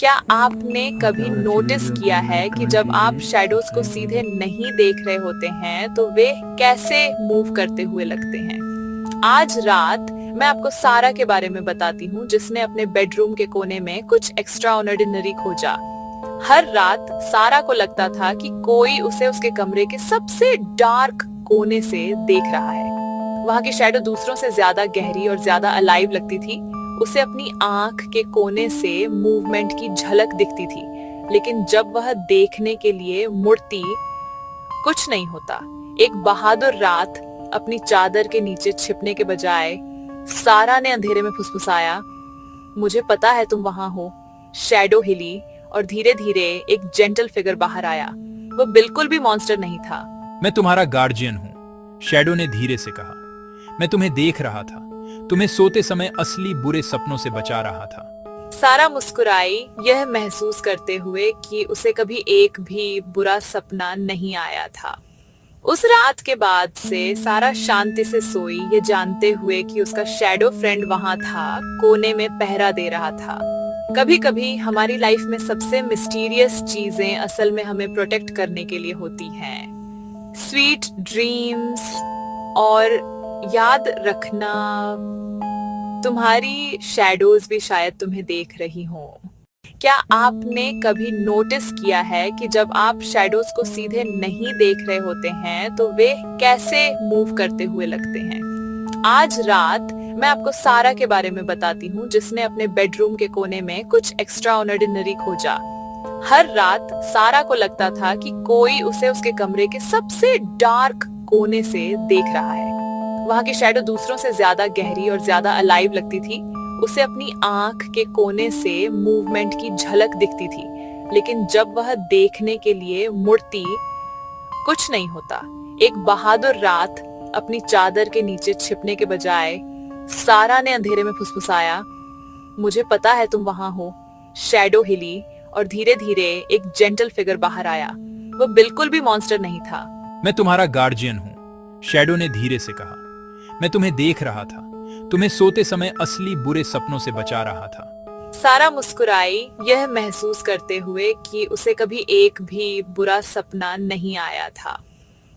क्या आपने कभी नोटिस किया है कि जब आप शैडोज को सीधे नहीं देख रहे होते हैं तो वे कैसे मूव करते हुए लगते हैं? आज रात मैं आपको सारा के बारे में बताती हूँ जिसने अपने बेडरूम के कोने में कुछ एक्स्ट्रा ऑर्डिनरी खोजा। हर रात सारा को लगता था कि कोई उसे उसके कमरे के सबसे डार्क कोने से देख रहा है। वहां की शैडो दूसरों से ज्यादा गहरी और ज्यादा अलाइव लगती थी। उसे अपनी आंख के कोने से मूवमेंट की झलक दिखती थी, लेकिन जब वह देखने के लिए मुड़ती, कुछ नहीं होता। एक बहादुर रात अपनी चादर के नीचे छिपने के बजाय सारा ने अंधेरे में फुसफुसाया, मुझे पता है तुम वहां हो। शैडो हिली और धीरे धीरे एक जेंटल फिगर बाहर आया। वो बिल्कुल भी मॉन्स्टर नहीं था। मैं तुम्हारा गार्जियन हूं, शैडो ने धीरे से कहा। मैं तुम्हें देख रहा था, तुम्हें सोते समय असली बुरे सपनों से बचा रहा था। सारा मुस्कुराई, यह महसूस करते हुए कि उसे कभी एक भी बुरा सपना नहीं आया था। उस रात के बाद से सारा शांति से सोई, ये जानते हुए कि उसका शैडो फ्रेंड वहां था, कोने में पहरा दे रहा था। कभी कभी हमारी लाइफ में सबसे मिस्टीरियस चीजें असल में हमें प्रोटेक्ट करने के लिए होती हैं। स्वीट ड्रीम्स, और याद रखना, तुम्हारी शैडोज भी शायद तुम्हें देख रही हो। क्या आपने कभी नोटिस किया है कि जब आप शैडोज को सीधे नहीं देख रहे होते हैं तो वे कैसे मूव करते हुए लगते हैं? आज रात मैं आपको सारा के बारे में बताती हूँ जिसने अपने बेडरूम के कोने में कुछ एक्स्ट्रा ऑर्डिनरी खोजा। हर रात सारा को लगता था कि कोई उसे उसके कमरे के सबसे डार्क कोने से देख रहा है। वहां की शैडो दूसरों से ज्यादा गहरी और ज्यादा अलाइव लगती थी। उसे अपनी आंख के कोने से मूवमेंट की झलक दिखती थी, लेकिन जब वह देखने के लिए मुड़ती, कुछ नहीं होता। एक बहादुर रात अपनी चादर के नीचे छिपने के बजाय सारा ने अंधेरे में फुसफुसाया, मुझे पता है तुम वहां हो। शैडो हिली और धीरे धीरे एक जेंटल फिगर बाहर आया। वो बिल्कुल भी मॉन्स्टर नहीं था। मैं तुम्हारा गार्जियन हूं, शैडो ने धीरे से कहा। मैं तुम्हें देख रहा था, तुम्हें सोते समय असली बुरे सपनों से बचा रहा था। सारा मुस्कुराई, यह महसूस करते हुए कि उसे कभी एक भी बुरा सपना नहीं आया था।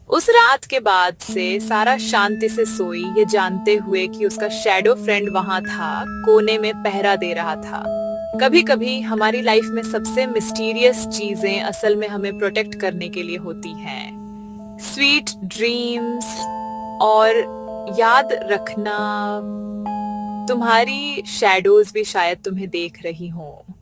उस रात के बाद से सारा शांति से सोई, ये जानते हुए कि उसका शैडो फ्रेंड वहां था, कोने में पहरा दे रहा था। कभी कभी हमारी लाइफ में सबसे मिस्टीरियस चीजें असल में हमें प्रोटेक्ट करने के लिए होती हैं। स्वीट ड्रीम्स, और याद रखना, तुम्हारी शैडोज भी शायद तुम्हें देख रही हो।